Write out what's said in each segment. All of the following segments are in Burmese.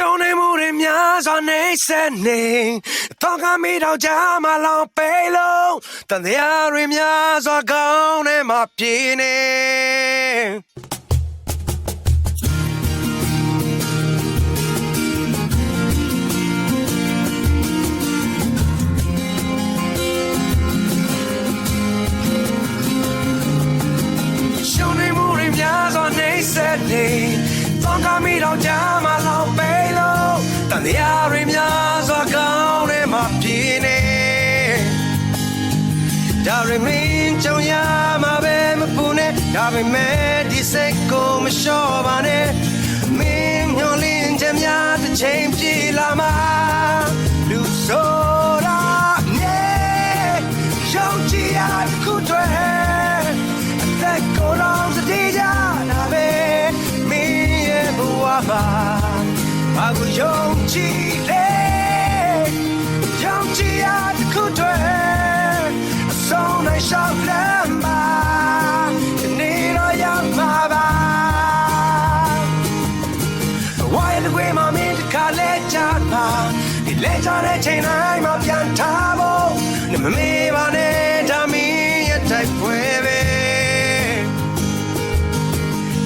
Show me moreများစွာနေစနေတော့ကမိတော့ကြမလောင်ပေးလို့တန်တရားတွေများစွာကောင်းနေမှာပြင်းနေต้องการมีเราจะมาลองไปโลแต่ในอารมณ์ยาสวาเขาได้มาพี่เนี่ยดาวเรื่องนี้เจ้าอย่ามาเป็นมาพูดเนี่ยดาวเป็นแม่ที่เซ็กก็ไม่ชอบอันเนี่ยมีมยอลินเจมยาจะเชื่อมจีลามาดูโซดาเนี่ยยองจีอาคู่ด้วยแต่ก็ร้องจะดีจ้าดาวเป็นဘာကိုယုံကြည်လဲယုံကြည်ရတဲ့ခုတွေအဆုံးနိုင်ရှောက်လမ်းပါဒီနေ့တော့ရောက်မှာပါဝိုင်းလူတွေမှမင်းတခါလဲကြပါဒီလဲကြတဲ့ချိန်တိုင်းမှပြန်ထားဖို့မမေ့ပါနဲ့ဒါမင်းရဲ့တိုက်ပွဲပဲ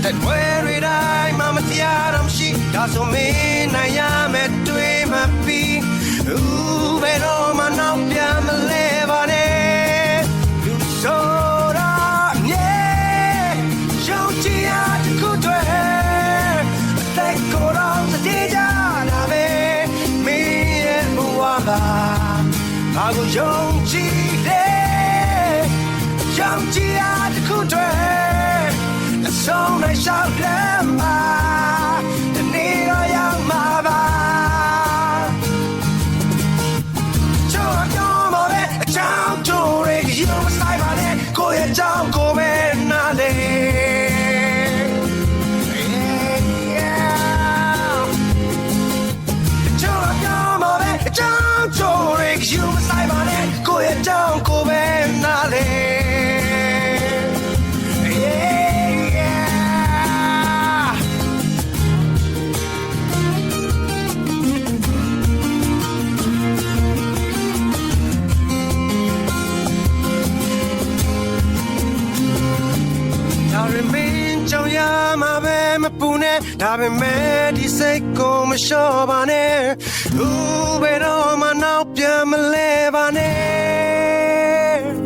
တိုက်ပွဲတွေတိုင်းမှမတရားတော့မရှိဒါဆိုမင်းနိုင်ရမယ်တွေ့မှပြီးဘယ်တော့မှနောက်ပြန်မလဲပါနဲ့လူဆိုတာမြေရုံချရတဲ့ခုတွေအသက်ကိုယ်တော်တည်ကြတာပဲမင်းရဲ့ဘဝမှာဘာကိုယုံကြည်လဲယုံကြည်ရတဲ့ခုတွေအဆုံးနဲ့ရှောက်လမ်းမှာဒီနေ့တော့ရောက်မှာပါကြောက်ကြောက်မပဲအချောင်းချိုးရဲရုံးဆိုင်ပါနဲ့ကိုယ့်ရဲ့ကြောင်းကိုပဲနားလေကြောက်ကြောက်မပဲအချောင်းချိုးရဲရုံးဆိုင်ပါနဲ့ကိုယ့်ရဲ့ကြောင်းကိုပဲနားလေကြောင်ရမှာပဲမပူနဲ့ဒါပေမဲ့ဒီစိတ်ကိုမလျှော့ပါနဲ့ဘယ်တော့မှနောက်ပြန်မလဲပါနဲ့